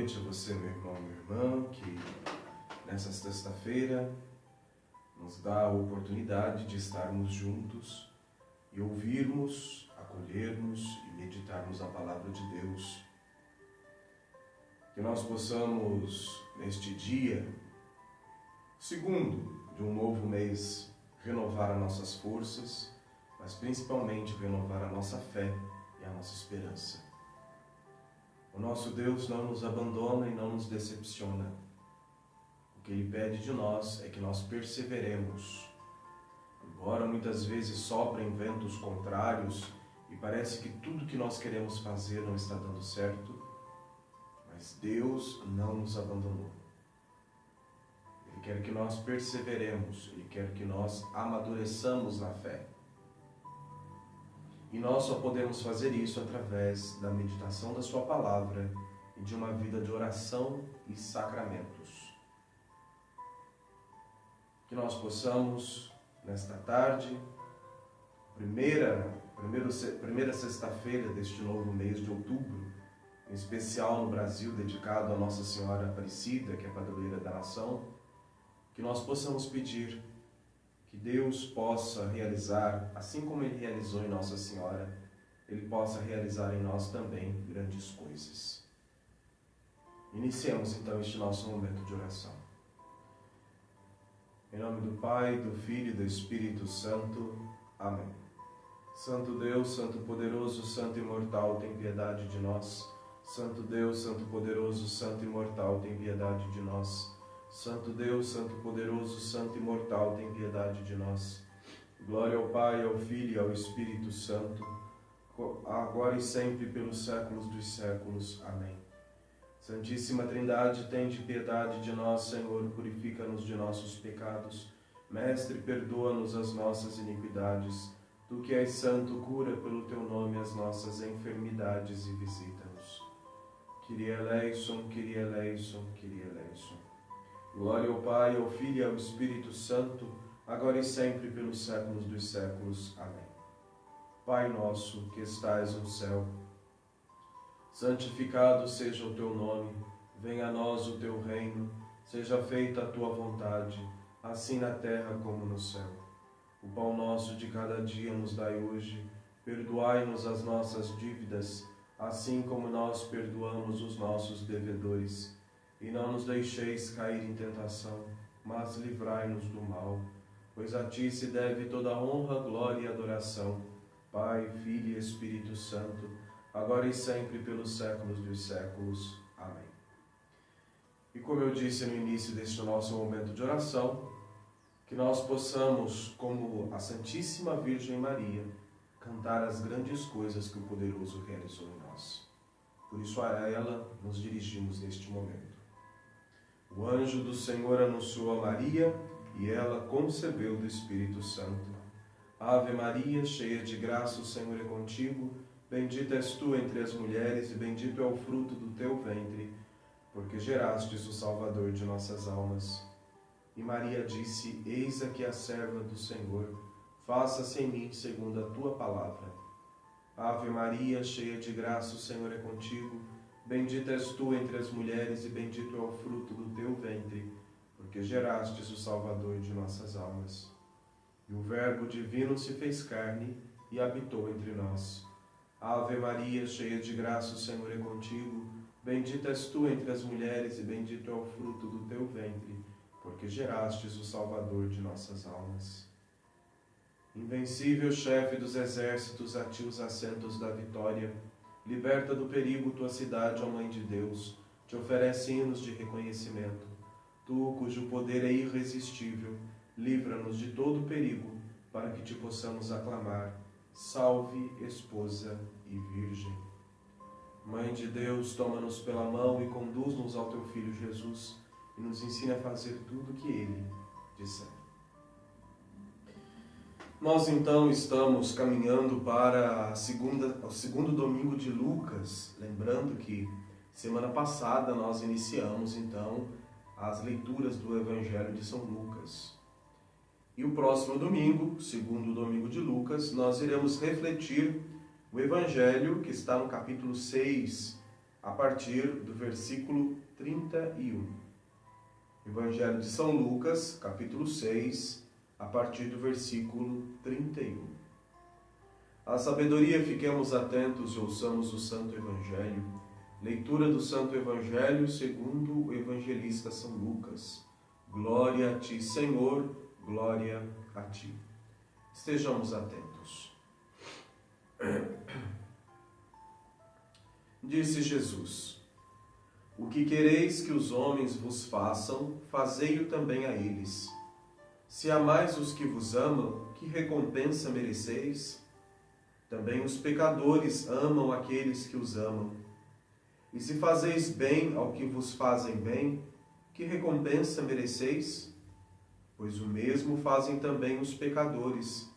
noite a você, meu irmão, minha irmã, que nessa sexta-feira nos dá a oportunidade de estarmos juntos e ouvirmos, acolhermos e meditarmos a palavra de Deus. Que nós possamos, neste dia, segundo de um novo mês, renovar as nossas forças, mas principalmente renovar a nossa fé e a nossa esperança. O nosso Deus não nos abandona e não nos decepciona. O que Ele pede de nós é que nós perseveremos. Embora muitas vezes soprem ventos contrários e parece que tudo que nós queremos fazer não está dando certo, mas Deus não nos abandonou. Ele quer que nós perseveremos, Ele quer que nós amadureçamos na fé. E nós só podemos fazer isso através da meditação da Sua Palavra e de uma vida de oração e sacramentos. Que nós possamos, nesta tarde, primeira sexta-feira deste novo mês de outubro, em especial no Brasil, dedicado a Nossa Senhora Aparecida, que é a padroeira da nação, que nós possamos pedir que Deus possa realizar, assim como Ele realizou em Nossa Senhora, Ele possa realizar em nós também grandes coisas. Iniciemos então este nosso momento de oração. Em nome do Pai, do Filho e do Espírito Santo. Amém. Santo Deus, Santo poderoso, Santo imortal, tem piedade de nós. Santo Deus, Santo poderoso, Santo imortal, tem piedade de nós. Santo Deus, Santo poderoso, Santo imortal, tem piedade de nós. Glória ao Pai, ao Filho e ao Espírito Santo, agora e sempre pelos séculos dos séculos. Amém. Santíssima Trindade, tende piedade de nós, Senhor, purifica-nos de nossos pecados. Mestre, perdoa-nos as nossas iniquidades. Tu que és santo, cura pelo teu nome as nossas enfermidades e visita-nos. Kyrie eleison, Kyrie eleison, Kyrie eleison. Glória ao Pai, ao Filho e ao Espírito Santo, agora e sempre pelos séculos dos séculos. Amém. Pai nosso, que estais no céu, santificado seja o teu nome, venha a nós o teu reino, seja feita a tua vontade, assim na terra como no céu. O pão nosso de cada dia nos dai hoje, perdoai-nos as nossas dívidas, assim como nós perdoamos os nossos devedores. E não nos deixeis cair em tentação, mas livrai-nos do mal. Pois a Ti se deve toda a honra, glória e adoração, Pai, Filho e Espírito Santo, agora e sempre pelos séculos dos séculos. Amém. E como eu disse no início deste nosso momento de oração, que nós possamos, como a Santíssima Virgem Maria, cantar as grandes coisas que o Poderoso realizou em nós. Por isso a ela nos dirigimos neste momento. O anjo do Senhor anunciou a Maria, e ela concebeu do Espírito Santo. Ave Maria, cheia de graça, o Senhor é contigo. Bendita és tu entre as mulheres, e bendito é o fruto do teu ventre, porque gerastes o Salvador de nossas almas. E Maria disse: Eis aqui a serva do Senhor, faça-se em mim segundo a tua palavra. Ave Maria, cheia de graça, o Senhor é contigo. Bendita és tu entre as mulheres, e bendito é o fruto do teu ventre, porque gerastes o Salvador de nossas almas. E o Verbo divino se fez carne e habitou entre nós. Ave Maria, cheia de graça, o Senhor é contigo. Bendita és tu entre as mulheres, e bendito é o fruto do teu ventre, porque gerastes o Salvador de nossas almas. Invencível chefe dos exércitos, a ti os assentos da vitória. Liberta do perigo tua cidade, ó Mãe de Deus, te oferece hinos de reconhecimento. Tu, cujo poder é irresistível, livra-nos de todo perigo, para que te possamos aclamar. Salve, esposa e virgem. Mãe de Deus, toma-nos pela mão e conduz-nos ao teu Filho Jesus, e nos ensina a fazer tudo o que Ele disser. Nós então estamos caminhando para o segundo domingo de Lucas, lembrando que semana passada nós iniciamos então as leituras do Evangelho de São Lucas. E o próximo domingo, segundo domingo de Lucas, nós iremos refletir o Evangelho que está no capítulo 6 a partir do versículo 31. Evangelho de São Lucas, capítulo 6, a partir do versículo 31. A sabedoria, fiquemos atentos e ouçamos o Santo Evangelho. Leitura do Santo Evangelho segundo o evangelista São Lucas. Glória a ti, Senhor, glória a ti. Estejamos atentos. Disse Jesus: o que quereis que os homens vos façam, fazei-o também a eles. Se amais os que vos amam, que recompensa mereceis? Também os pecadores amam aqueles que os amam. E se fazeis bem ao que vos fazem bem, que recompensa mereceis? Pois o mesmo fazem também os pecadores.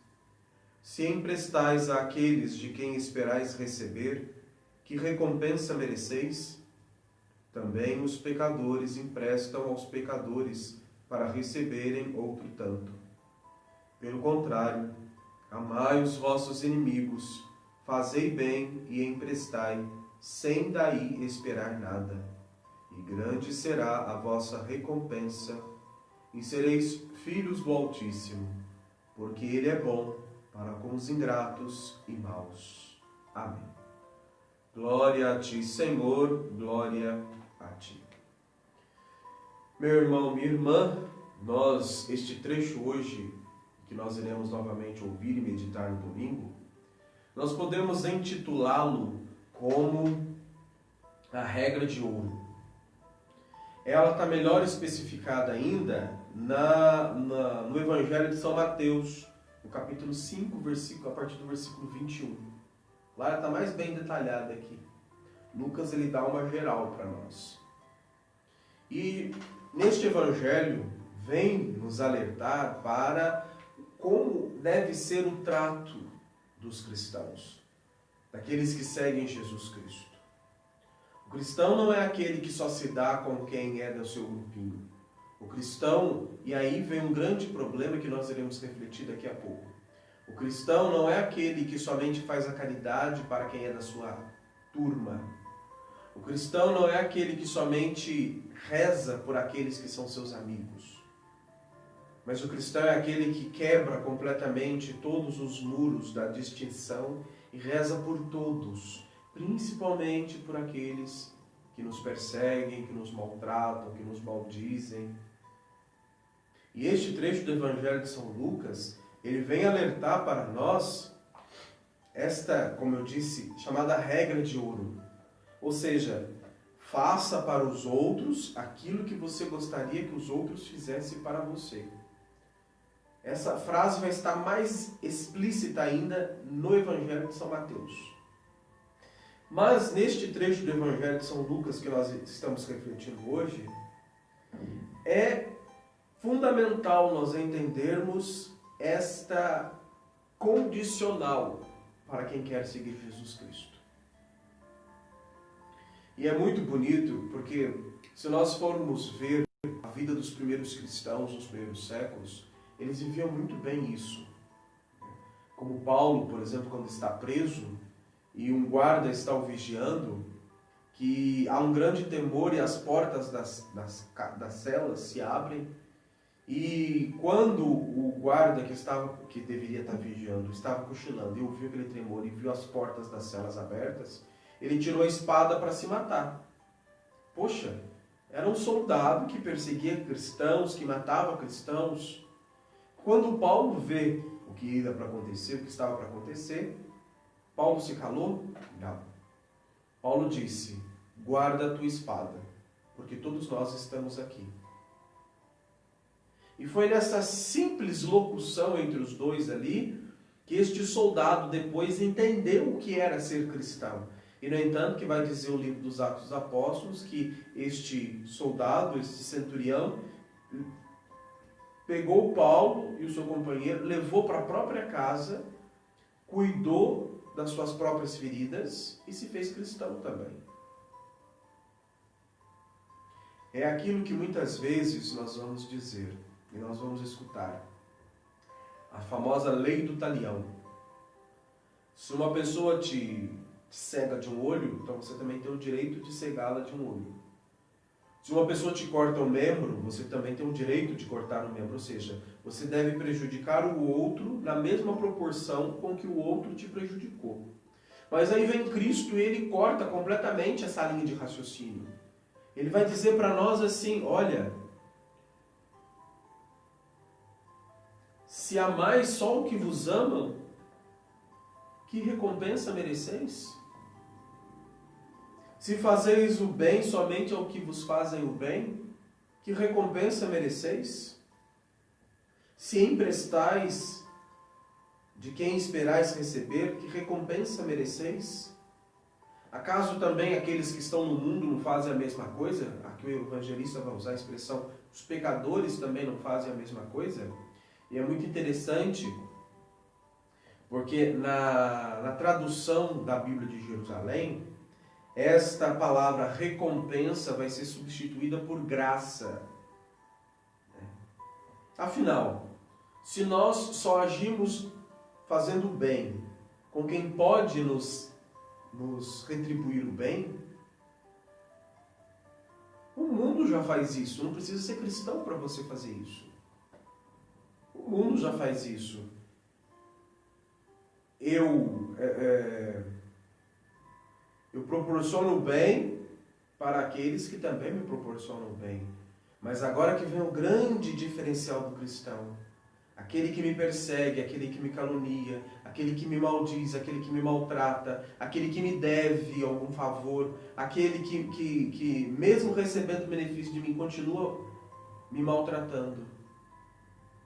Se emprestais àqueles de quem esperais receber, que recompensa mereceis? Também os pecadores emprestam aos pecadores para receberem outro tanto. Pelo contrário, amai os vossos inimigos, fazei bem e emprestai, sem daí esperar nada. E grande será a vossa recompensa, e sereis filhos do Altíssimo, porque Ele é bom para com os ingratos e maus. Amém. Glória a ti, Senhor, glória a ti. Meu irmão, minha irmã, este trecho hoje, que nós iremos novamente ouvir e meditar no domingo, nós podemos intitulá-lo como a regra de ouro. Ela está melhor especificada ainda no Evangelho de São Mateus, no capítulo 5, a partir do versículo 21. Lá ela está mais bem detalhada aqui. Lucas ele dá uma geral para nós. E neste Evangelho vem nos alertar para como deve ser o trato dos cristãos, daqueles que seguem Jesus Cristo. O cristão não é aquele que só se dá com quem é do seu grupinho. O cristão, e aí vem um grande problema que nós iremos refletir daqui a pouco. O cristão não é aquele que somente faz a caridade para quem é da sua turma. O cristão não é aquele que somente reza por aqueles que são seus amigos. Mas o cristão é aquele que quebra completamente todos os muros da distinção e reza por todos, principalmente por aqueles que nos perseguem, que nos maltratam, que nos maldizem. E este trecho do Evangelho de São Lucas, ele vem alertar para nós esta, como eu disse, chamada regra de ouro. Ou seja, faça para os outros aquilo que você gostaria que os outros fizessem para você. Essa frase vai estar mais explícita ainda no Evangelho de São Mateus. Mas neste trecho do Evangelho de São Lucas que nós estamos refletindo hoje, é fundamental nós entendermos esta condicional para quem quer seguir Jesus Cristo. E é muito bonito porque se nós formos ver a vida dos primeiros cristãos nos primeiros séculos, eles viviam muito bem isso. Como Paulo, por exemplo, quando está preso e um guarda está o vigiando, que há um grande temor e as portas das celas se abrem. E quando o guarda que deveria estar vigiando estava cochilando e ouviu aquele tremor e viu as portas das celas abertas, ele tirou a espada para se matar. Poxa, era um soldado que perseguia cristãos, que matava cristãos. Quando Paulo vê o que ia para acontecer, o que estava para acontecer, Paulo se calou? Não. Paulo disse: guarda a tua espada, porque todos nós estamos aqui. E foi nessa simples locução entre os dois ali que este soldado depois entendeu o que era ser cristão. E, no entanto, que vai dizer o livro dos Atos dos Apóstolos que este soldado, este centurião, pegou Paulo e o seu companheiro, levou para a própria casa, cuidou das suas próprias feridas e se fez cristão também. É aquilo que muitas vezes nós vamos dizer e nós vamos escutar. A famosa lei do talião. Se uma pessoa te cega de um olho, então você também tem o direito de cegá-la de um olho. Se uma pessoa te corta um membro, você também tem o direito de cortar um membro, ou seja, você deve prejudicar o outro na mesma proporção com que o outro te prejudicou. Mas aí vem Cristo e ele corta completamente essa linha de raciocínio. Ele vai dizer para nós assim, olha, se amais só o que vos amam, que recompensa mereceis? Se fazeis o bem somente ao que vos fazem o bem, que recompensa mereceis? Se emprestais de quem esperais receber, que recompensa mereceis? Acaso também aqueles que estão no mundo não fazem a mesma coisa? Aqui o evangelista vai usar a expressão, os pecadores também não fazem a mesma coisa? E é muito interessante, porque na tradução da Bíblia de Jerusalém, esta palavra recompensa vai ser substituída por graça. Afinal, se nós só agimos fazendo bem com quem pode nos retribuir o bem, o mundo já faz isso. Não precisa ser cristão para você fazer isso. O mundo já faz isso. Eu proporciono o bem para aqueles que também me proporcionam o bem. Mas agora que vem o grande diferencial do cristão. Aquele que me persegue, aquele que me calunia, aquele que me maldiz, aquele que me maltrata, aquele que me deve algum favor, aquele que mesmo recebendo benefício de mim, continua me maltratando.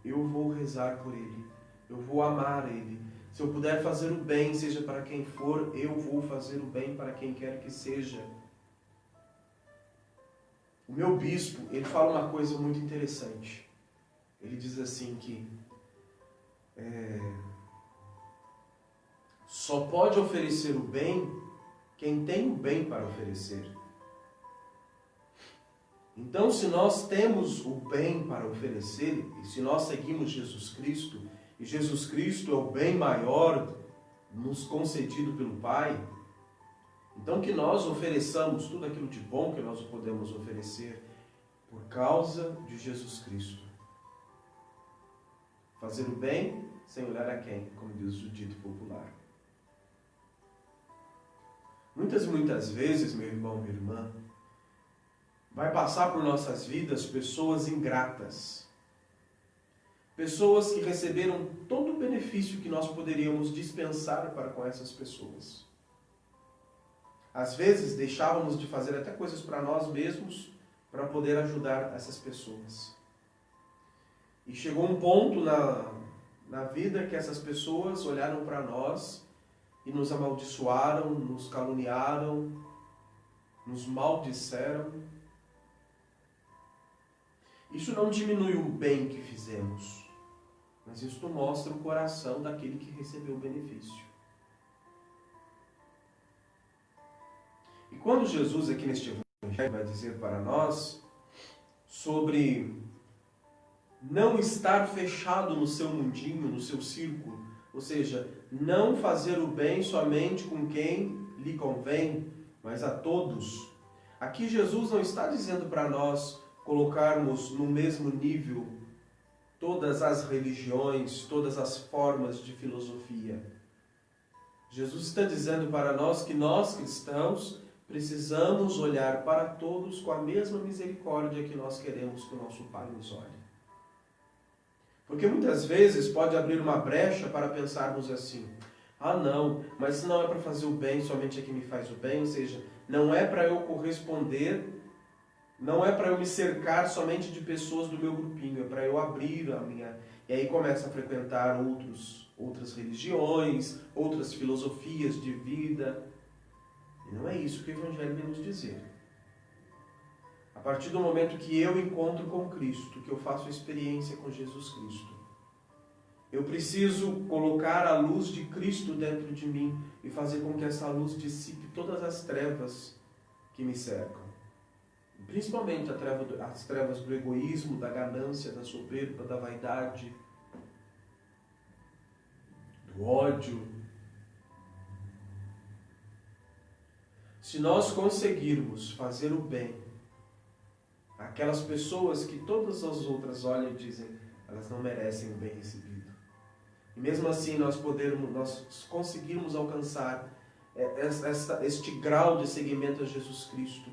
Eu vou rezar por ele, eu vou amar ele. Se eu puder fazer o bem, seja para quem for, eu vou fazer o bem para quem quer que seja. O meu bispo, ele fala uma coisa muito interessante. Ele diz assim que só pode oferecer o bem quem tem o bem para oferecer. Então, se nós temos o bem para oferecer, e se nós seguimos Jesus Cristo, e Jesus Cristo é o bem maior nos concedido pelo Pai, então que nós ofereçamos tudo aquilo de bom que nós podemos oferecer por causa de Jesus Cristo. Fazer o bem sem olhar a quem, como diz o dito popular. Muitas e muitas vezes, meu irmão, minha irmã, vai passar por nossas vidas pessoas ingratas. Pessoas que receberam todo o benefício que nós poderíamos dispensar para com essas pessoas. Às vezes deixávamos de fazer até coisas para nós mesmos para poder ajudar essas pessoas. E chegou um ponto na vida que essas pessoas olharam para nós e nos amaldiçoaram, nos caluniaram, nos maldisseram. Isso não diminui o bem que fizemos, mas isso mostra o coração daquele que recebeu o benefício. E quando Jesus aqui neste evangelho vai dizer para nós sobre não estar fechado no seu mundinho, no seu círculo, ou seja, não fazer o bem somente com quem lhe convém, mas a todos. Aqui Jesus não está dizendo para nós colocarmos no mesmo nível todas as religiões, todas as formas de filosofia. Jesus está dizendo para nós que nós cristãos precisamos olhar para todos com a mesma misericórdia que nós queremos que o nosso Pai nos olhe. Porque muitas vezes pode abrir uma brecha para pensarmos assim, não, mas se não é para fazer o bem somente a quem me faz o bem, ou seja, não é para eu corresponder, não é para eu me cercar somente de pessoas do meu grupinho, é para eu abrir a minha... E aí começa a frequentar outras religiões, outras filosofias de vida. E não é isso que o Evangelho vem nos dizer. A partir do momento que eu encontro com Cristo, que eu faço experiência com Jesus Cristo, eu preciso colocar a luz de Cristo dentro de mim e fazer com que essa luz dissipe todas as trevas que me cercam. Principalmente as trevas do egoísmo, da ganância, da soberba, da vaidade, do ódio. se nós conseguirmos fazer o bem, aquelas pessoas que todas as outras olham e dizem, elas não merecem o bem recebido. E mesmo assim nós conseguirmos alcançar este grau de seguimento a Jesus Cristo,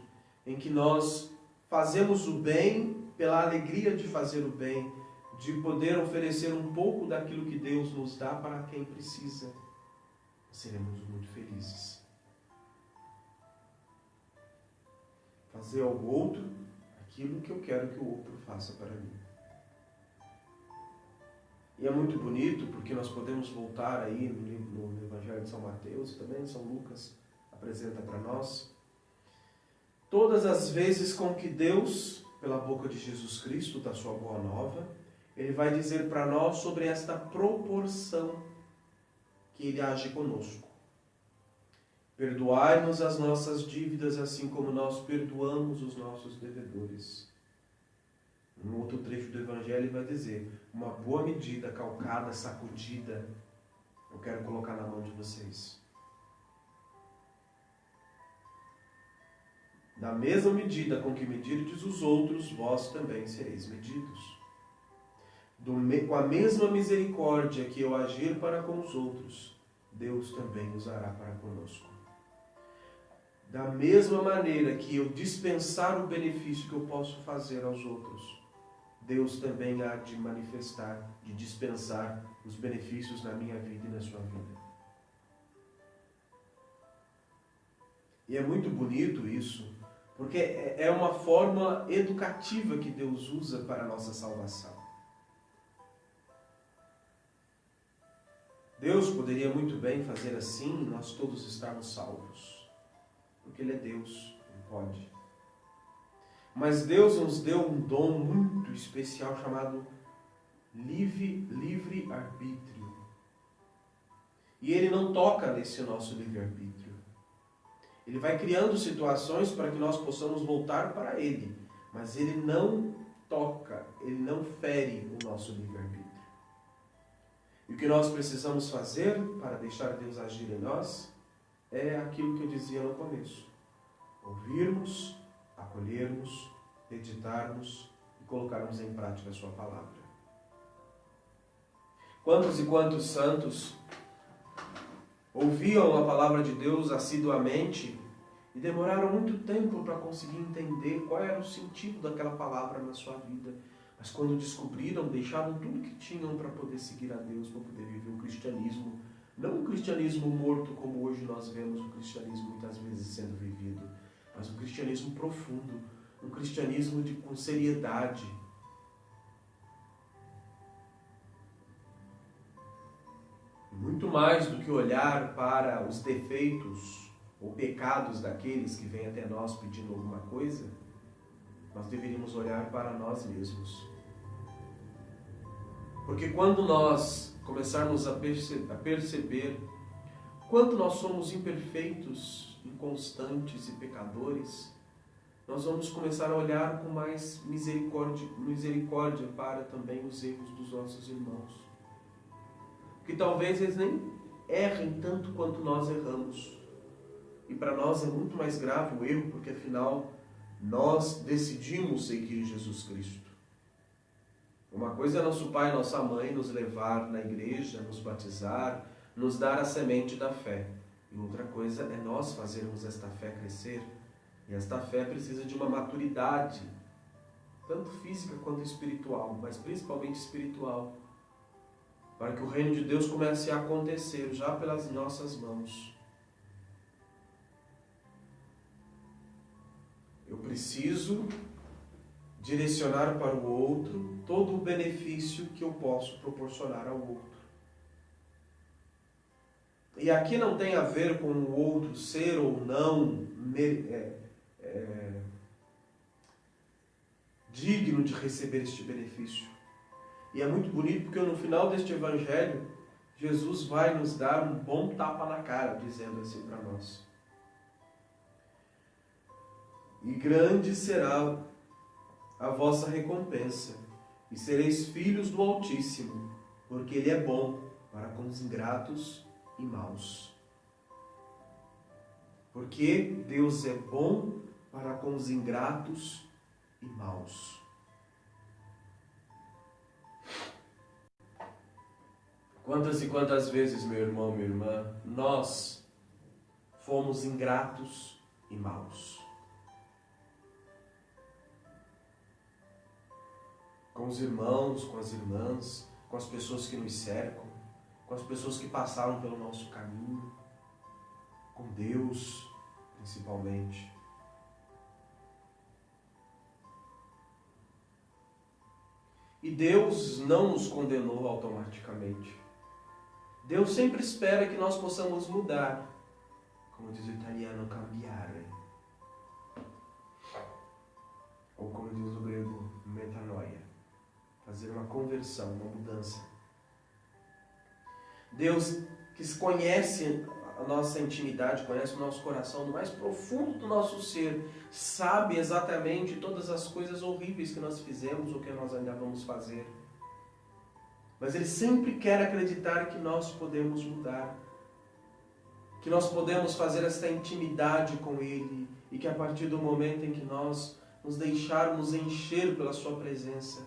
em que nós fazemos o bem pela alegria de fazer o bem, de poder oferecer um pouco daquilo que Deus nos dá para quem precisa, seremos muito felizes. Fazer ao outro aquilo que eu quero que o outro faça para mim. E é muito bonito porque nós podemos voltar aí no Evangelho de São Mateus, também São Lucas apresenta para nós, todas as vezes com que Deus, pela boca de Jesus Cristo, da sua boa nova, Ele vai dizer para nós sobre esta proporção que Ele age conosco. Perdoai-nos as nossas dívidas, assim como nós perdoamos os nossos devedores. Um outro trecho do Evangelho vai dizer, uma boa medida, calcada, sacudida, eu quero colocar na mão de vocês. Da mesma medida com que medirdes os outros, vós também sereis medidos. Com a mesma misericórdia que eu agir para com os outros, Deus também usará para conosco. Da mesma maneira que eu dispensar o benefício que eu posso fazer aos outros, Deus também há de manifestar, de dispensar os benefícios na minha vida e na sua vida. E é muito bonito isso, porque é uma forma educativa que Deus usa para a nossa salvação. Deus poderia muito bem fazer assim e nós todos estarmos salvos, porque Ele é Deus, Ele pode. Mas Deus nos deu um dom muito especial chamado livre-arbítrio. E Ele não toca nesse nosso livre-arbítrio. Ele vai criando situações para que nós possamos voltar para Ele, mas Ele não toca, Ele não fere o nosso livre-arbítrio. E o que nós precisamos fazer para deixar Deus agir em nós é aquilo que eu dizia no começo. Ouvirmos, acolhermos, meditarmos e colocarmos em prática a sua palavra. Quantos e quantos santos ouviam a palavra de Deus assiduamente e demoraram muito tempo para conseguir entender qual era o sentido daquela palavra na sua vida. Mas quando descobriram, deixaram tudo que tinham para poder seguir a Deus, para poder viver o cristianismo. Não um cristianismo morto, como hoje nós vemos o cristianismo muitas vezes sendo vivido, mas um cristianismo profundo, um cristianismo com seriedade. Muito mais do que olhar para os defeitos ou pecados daqueles que vêm até nós pedindo alguma coisa, nós deveríamos olhar para nós mesmos. Porque quando nós começarmos a perceber quanto nós somos imperfeitos, inconstantes e pecadores, nós vamos começar a olhar com mais misericórdia para também os erros dos nossos irmãos. Que talvez eles nem errem tanto quanto nós erramos. E para nós é muito mais grave o erro, porque afinal nós decidimos seguir Jesus Cristo. Uma coisa é nosso pai e nossa mãe nos levar na igreja, nos batizar, nos dar a semente da fé. E outra coisa é nós fazermos esta fé crescer. E esta fé precisa de uma maturidade, tanto física quanto espiritual, mas principalmente espiritual, para que o reino de Deus comece a acontecer já pelas nossas mãos. Eu preciso direcionar para o outro todo o benefício que eu posso proporcionar ao outro. E aqui não tem a ver com o outro ser ou não digno de receber este benefício. E é muito bonito porque no final deste evangelho, Jesus vai nos dar um bom tapa na cara, dizendo assim para nós. E grande será a vossa recompensa, e sereis filhos do Altíssimo, porque Ele é bom para com os ingratos e maus. Porque Deus é bom para com os ingratos e maus. Quantas e quantas vezes, meu irmão, minha irmã, nós fomos ingratos e maus. Com os irmãos, com as irmãs, com as pessoas que nos cercam, com as pessoas que passaram pelo nosso caminho, com Deus, principalmente. E Deus não nos condenou automaticamente. Deus sempre espera que nós possamos mudar. Como diz o italiano, cambiare. Ou como diz o grego, metanoia. Fazer uma conversão, uma mudança. Deus que conhece a nossa intimidade, conhece o nosso coração, no mais profundo do nosso ser, sabe exatamente todas as coisas horríveis que nós fizemos ou que nós ainda vamos fazer. Mas Ele sempre quer acreditar que nós podemos mudar, que nós podemos fazer esta intimidade com Ele e que a partir do momento em que nós nos deixarmos encher pela Sua presença,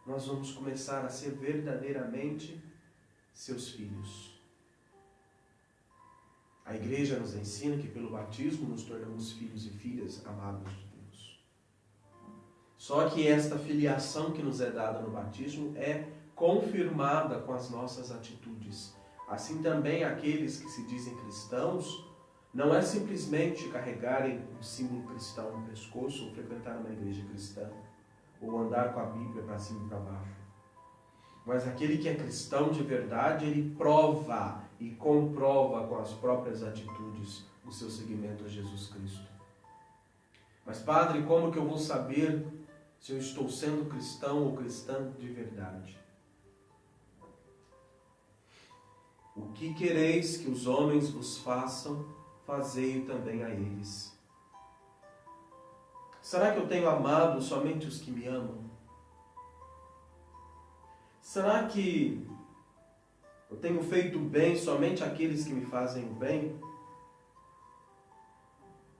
nós vamos começar a ser verdadeiramente seus filhos. A Igreja nos ensina que pelo batismo nos tornamos filhos e filhas amados de Deus. Só que esta filiação que nos é dada no batismo é confirmada com as nossas atitudes. Assim também aqueles que se dizem cristãos, não é simplesmente carregarem um símbolo cristão no pescoço ou frequentar uma igreja cristã, ou andar com a Bíblia para cima e para baixo. Mas aquele que é cristão de verdade, ele prova e comprova com as próprias atitudes o seu seguimento a Jesus Cristo. Mas, Padre, como que eu vou saber se eu estou sendo cristão ou cristã de verdade? O que quereis que os homens vos façam, fazei também a eles. Será que eu tenho amado somente os que me amam? Será que eu tenho feito bem somente àqueles que me fazem o bem?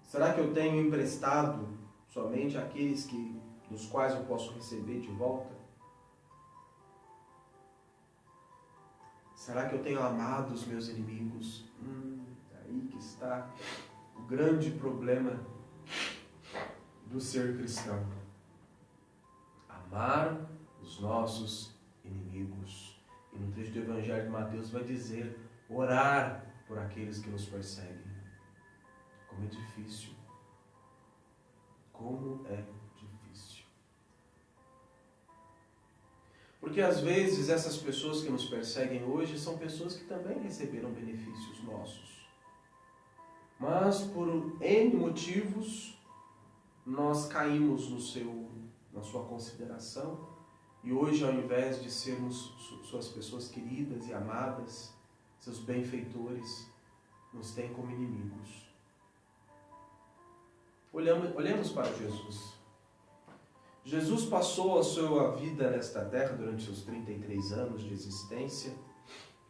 Será que eu tenho emprestado somente àqueles dos quais eu posso receber de volta? Será que eu tenho amado os meus inimigos? Aí que está o grande problema do ser cristão. Amar os nossos inimigos. E no trecho do Evangelho de Mateus vai dizer, orar por aqueles que nos perseguem. Como é difícil. Como é difícil. Porque às vezes essas pessoas que nos perseguem hoje são pessoas que também receberam benefícios nossos. Mas por N motivos nós caímos na sua consideração e hoje, ao invés de sermos suas pessoas queridas e amadas, seus benfeitores, nos têm como inimigos. Olhemos para Jesus. Jesus passou a sua vida nesta terra durante seus 33 anos de existência,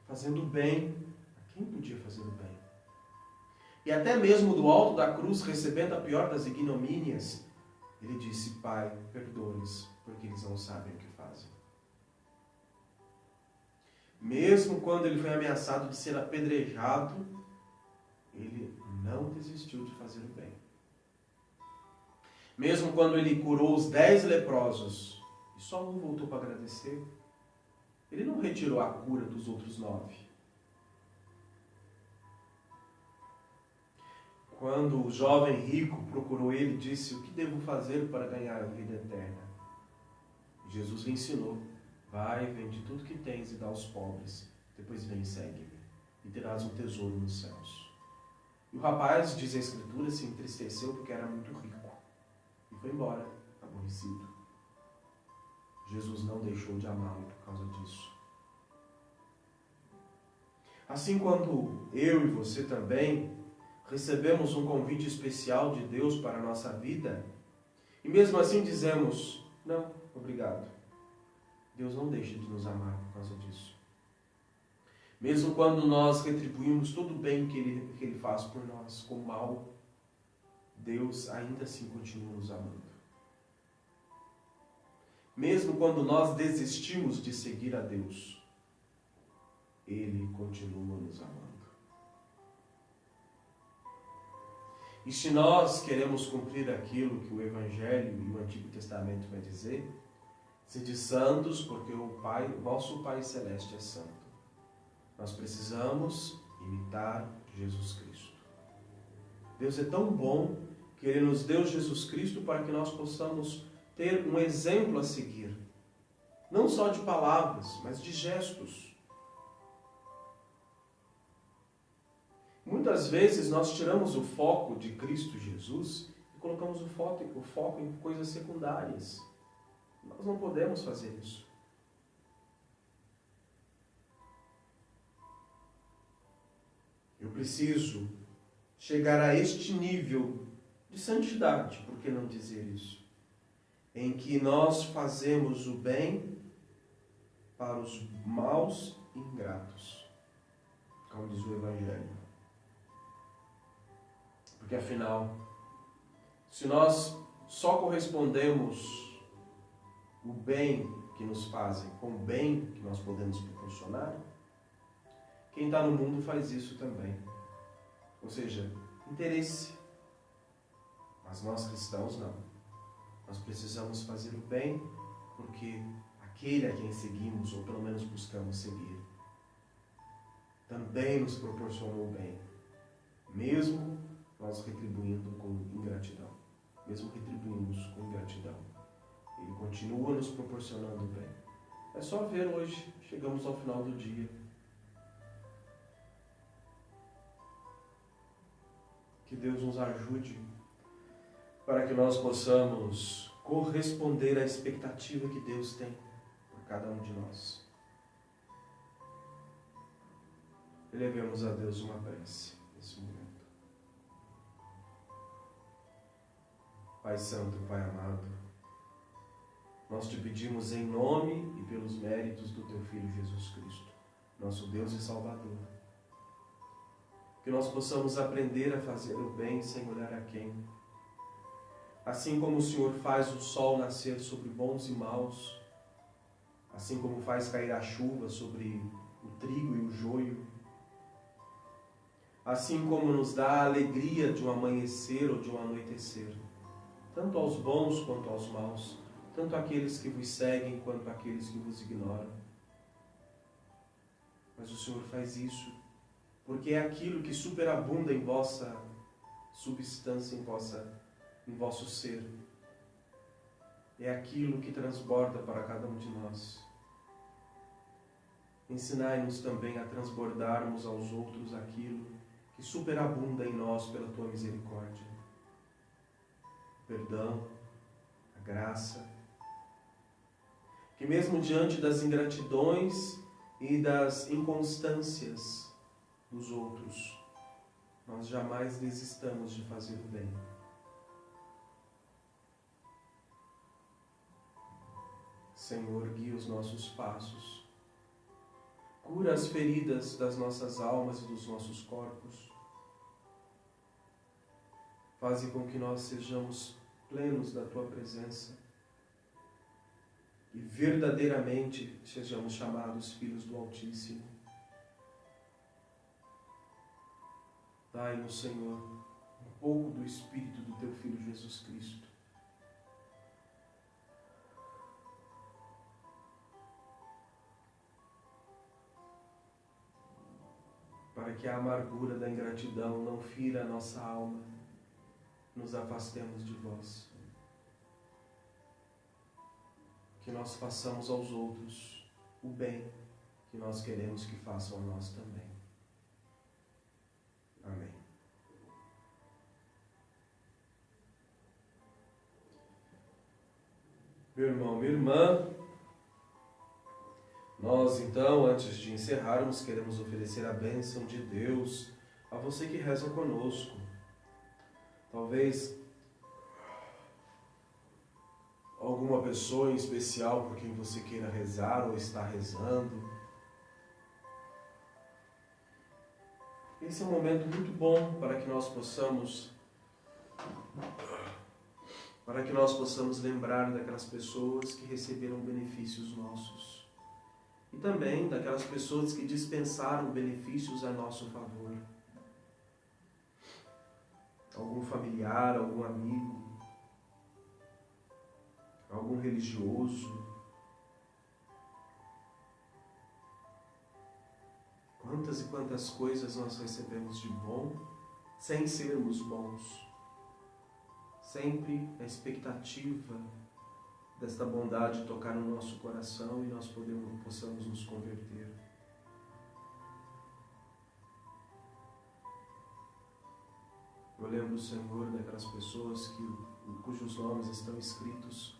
fazendo bem a quem podia fazer o bem. E até mesmo do alto da cruz, recebendo a pior das ignomínias, ele disse, Pai, perdoa-lhes, porque eles não sabem o que fazem. Mesmo quando ele foi ameaçado de ser apedrejado, ele não desistiu de fazer o bem. Mesmo quando ele curou os 10 leprosos, e só um voltou para agradecer, ele não retirou a cura dos outros 9. Quando o jovem rico procurou ele, disse, o que devo fazer para ganhar a vida eterna? Jesus lhe ensinou, vai, vende tudo que tens e dá aos pobres, depois vem e segue-me, e terás um tesouro nos céus. E o rapaz, diz a Escritura, se entristeceu porque era muito rico, e foi embora, aborrecido. Jesus não deixou de amá-lo por causa disso. Assim, quando eu e você também recebemos um convite especial de Deus para a nossa vida, e mesmo assim dizemos, não, obrigado. Deus não deixa de nos amar por causa disso. Mesmo quando nós retribuímos todo o bem que Ele faz por nós com mal, Deus ainda assim continua nos amando. Mesmo quando nós desistimos de seguir a Deus, Ele continua nos amando. E se nós queremos cumprir aquilo que o Evangelho e o Antigo Testamento vai dizer, sede santos, porque o vosso Pai Celeste é santo. Nós precisamos imitar Jesus Cristo. Deus é tão bom que Ele nos deu Jesus Cristo para que nós possamos ter um exemplo a seguir. Não só de palavras, mas de gestos. Muitas vezes nós tiramos o foco de Cristo Jesus e colocamos o foco em coisas secundárias. Nós não podemos fazer isso. Eu preciso chegar a este nível de santidade, por que não dizer isso? Em que nós fazemos o bem para os maus e ingratos, como diz o Evangelho. Porque afinal, se nós só correspondemos o bem que nos fazem com o bem que nós podemos proporcionar, quem está no mundo faz isso também. Ou seja, interesse. Mas nós cristãos não. Nós precisamos fazer o bem porque aquele a quem seguimos, ou pelo menos buscamos seguir, também nos proporcionou o bem. Mesmo nós retribuindo com ingratidão. Mesmo retribuímos com ingratidão. Ele continua nos proporcionando o bem. É só ver hoje, chegamos ao final do dia. Que Deus nos ajude para que nós possamos corresponder à expectativa que Deus tem por cada um de nós. Elevemos a Deus uma prece nesse momento. Pai Santo, Pai amado, nós te pedimos em nome e pelos méritos do Teu Filho Jesus Cristo, nosso Deus e Salvador, que nós possamos aprender a fazer o bem sem olhar a quem. Assim como o Senhor faz o sol nascer sobre bons e maus, assim como faz cair a chuva sobre o trigo e o joio, assim como nos dá a alegria de um amanhecer ou de um anoitecer, tanto aos bons quanto aos maus, tanto aqueles que vos seguem quanto aqueles que vos ignoram. Mas o Senhor faz isso porque é aquilo que superabunda em vossa substância, em vosso ser. É aquilo que transborda para cada um de nós. Ensinai-nos também a transbordarmos aos outros aquilo que superabunda em nós pela Tua misericórdia. O perdão, a graça. Que mesmo diante das ingratidões e das inconstâncias dos outros, nós jamais desistamos de fazer o bem. Senhor, guia os nossos passos, cura as feridas das nossas almas e dos nossos corpos, faze com que nós sejamos plenos da Tua presença e verdadeiramente sejamos chamados filhos do Altíssimo. Dai-nos, Senhor, um pouco do Espírito do Teu Filho Jesus Cristo. Para que a amargura da ingratidão não fira a nossa alma, nos afastemos de Vós. Que nós façamos aos outros o bem que nós queremos que façam a nós também. Amém. Meu irmão, minha irmã, nós então, antes de encerrarmos, queremos oferecer a bênção de Deus a você que reza conosco. Talvez alguma pessoa em especial por quem você queira rezar ou está rezando. Esse é um momento muito bom para que nós possamos lembrar daquelas pessoas que receberam benefícios nossos e também daquelas pessoas que dispensaram benefícios a nosso favor. Algum familiar, algum amigo, algum religioso. Quantas e quantas coisas nós recebemos de bom sem sermos bons. Sempre a expectativa desta bondade tocar no nosso coração e nós possamos nos converter. Eu lembro, Senhor, daquelas pessoas cujos nomes estão escritos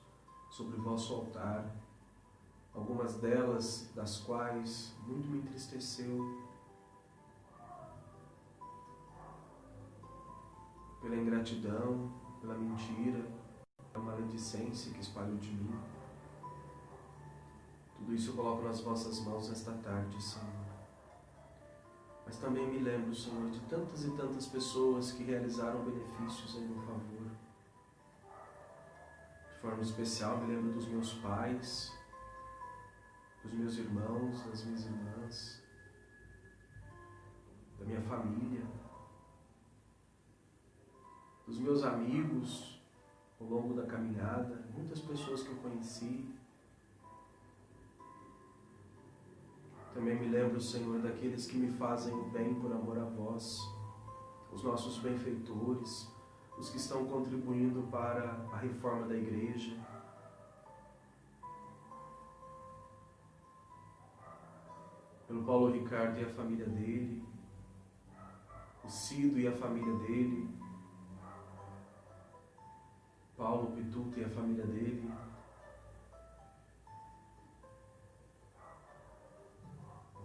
sobre o vosso altar, algumas delas das quais muito me entristeceu pela ingratidão, pela mentira, pela maledicência que espalhou de mim. Tudo isso eu coloco nas vossas mãos nesta tarde, Senhor. Mas também me lembro, Senhor, de tantas e tantas pessoas que realizaram benefícios em meu favor. De forma especial, me lembro dos meus pais, dos meus irmãos, das minhas irmãs, da minha família, dos meus amigos ao longo da caminhada, muitas pessoas que eu conheci. Também me lembro, Senhor, daqueles que me fazem o bem por amor a vós, os nossos benfeitores, os que estão contribuindo para a reforma da igreja. Pelo Paulo Ricardo e a família dele, o Cido e a família dele, Paulo Pituto e a família dele,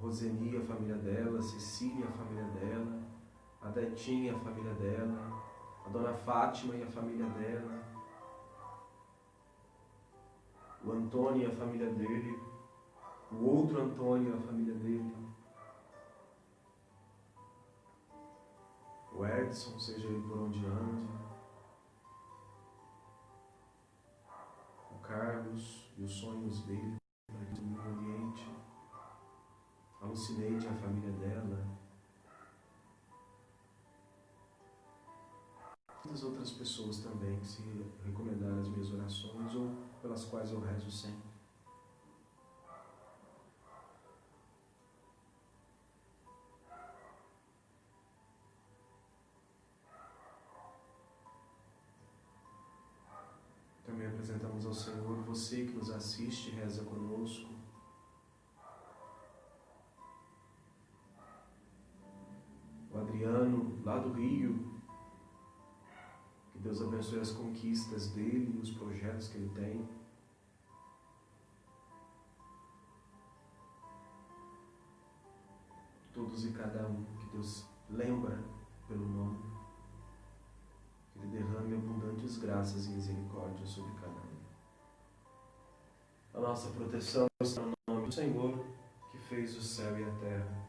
Roseni e a família dela, Cecília e a família dela, a Detinha e a família dela, a Dona Fátima e a família dela, o Antônio e a família dele, o outro Antônio e a família dele, o Edson, seja ele por onde ande, o Carlos e os sonhos dele, no Oriente, a Lucineide e a família dela, muitas outras pessoas também que se recomendaram as minhas orações ou pelas quais eu rezo sempre. Também apresentamos ao Senhor você que nos assiste e reza conosco. O Adriano, lá do Rio, que Deus abençoe as conquistas dele e os projetos que ele tem. Todos e cada um que Deus lembra pelo nome, que Ele derrame abundantes graças e misericórdia sobre cada um. A nossa proteção está no nome do Senhor, que fez o céu e a terra.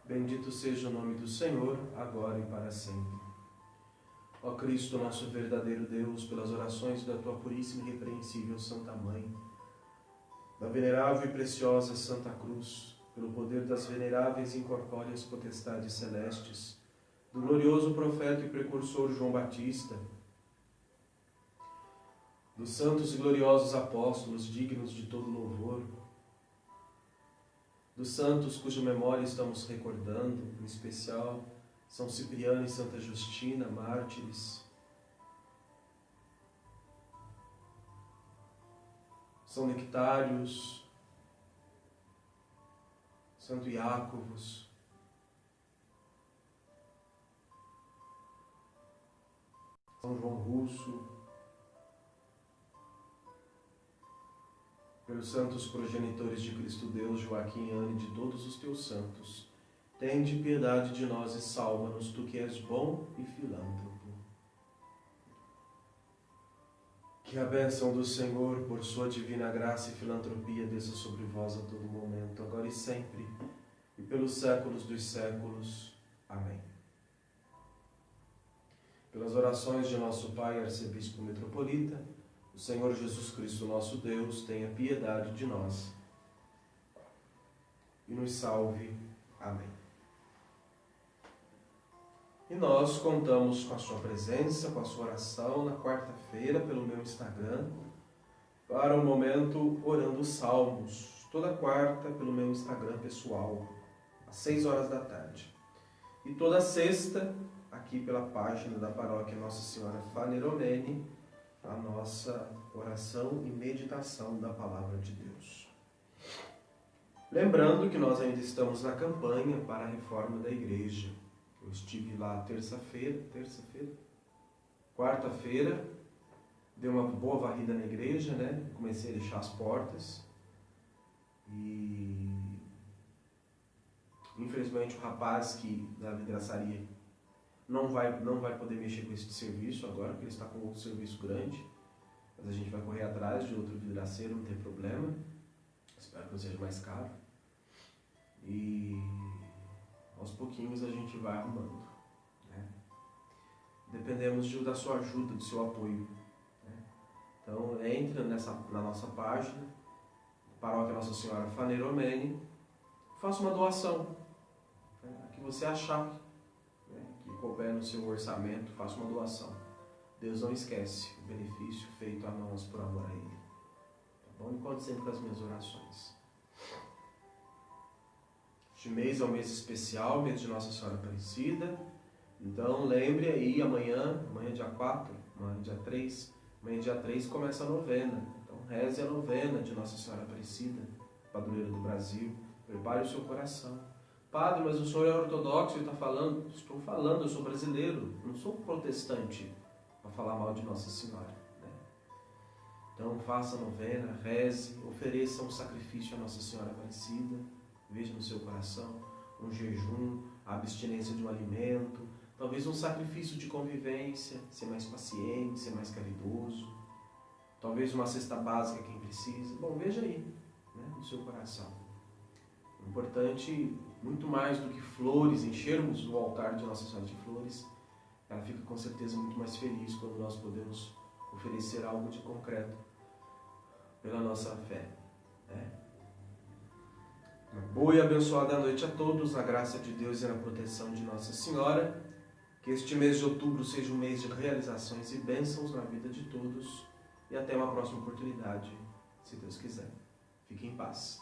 Bendito seja o nome do Senhor, agora e para sempre. Ó Cristo, nosso verdadeiro Deus, pelas orações da Tua puríssima e irrepreensível Santa Mãe, da venerável e preciosa Santa Cruz, pelo poder das veneráveis e incorpóreas potestades celestes, do glorioso profeta e precursor João Batista, dos santos e gloriosos apóstolos dignos de todo louvor, dos santos cuja memória estamos recordando, em especial São Cipriano e Santa Justina, mártires, São Nectários, Santo Iácovos, São João Russo, pelos santos progenitores de Cristo Deus, Joaquim e Ana, e de todos os teus santos, tende piedade de nós e salva-nos, tu que és bom e filântropo. Que a bênção do Senhor, por sua divina graça e filantropia, desça sobre vós a todo momento, agora e sempre, e pelos séculos dos séculos. Amém. pelas orações de nosso Pai, Arcebispo Metropolita, o Senhor Jesus Cristo, nosso Deus, tenha piedade de nós e nos salve. Amém. E nós contamos com a sua presença, com a sua oração na quarta-feira pelo meu Instagram, para o momento Orando os Salmos, toda quarta pelo meu Instagram pessoal, às 6 horas da tarde. E toda sexta, aqui pela página da paróquia Nossa Senhora Faneromene, a nossa oração e meditação da Palavra de Deus. Lembrando que nós ainda estamos na campanha para a reforma da igreja. Eu estive lá quarta-feira, dei uma boa varrida na igreja, né? Comecei a deixar as portas e infelizmente o rapaz que da vidraçaria não vai poder mexer com esse serviço agora, porque ele está com outro serviço grande, mas a gente vai correr atrás de outro vidraceiro, não tem problema. Espero que não seja mais caro. E aos pouquinhos a gente vai arrumando, né? Dependemos da sua ajuda, do seu apoio, né? Então entre na nossa página, Paróquia Nossa Senhora Faneromene, faça uma doação, né? A que você achar, né, que couber no seu orçamento, faça uma doação. Deus não esquece o benefício feito a nós por amor a Ele. Tá bom? E conte sempre com as minhas orações. Este mês é um mês especial, mês de Nossa Senhora Aparecida. Então lembre aí, amanhã é dia 4, amanhã é dia 3. Amanhã é dia 3 começa a novena. Então reze a novena de Nossa Senhora Aparecida, padroeira do Brasil. Prepare o seu coração. Padre, mas o senhor é ortodoxo e está falando? Estou falando, eu sou brasileiro, não sou protestante para falar mal de Nossa Senhora, né? Então faça a novena, reze, ofereça um sacrifício a Nossa Senhora Aparecida. Veja no seu coração um jejum, a abstinência de um alimento, talvez um sacrifício de convivência, ser mais paciente, ser mais caridoso, talvez uma cesta básica quem precisa. Bom, veja aí, né, no seu coração. O importante, muito mais do que flores, enchermos o altar de Nossa Senhora de flores, ela fica com certeza muito mais feliz quando nós podemos oferecer algo de concreto pela nossa fé, né? Uma boa e abençoada noite a todos, na graça de Deus e na proteção de Nossa Senhora. Que este mês de outubro seja um mês de realizações e bênçãos na vida de todos. E até uma próxima oportunidade, se Deus quiser. Fique em paz.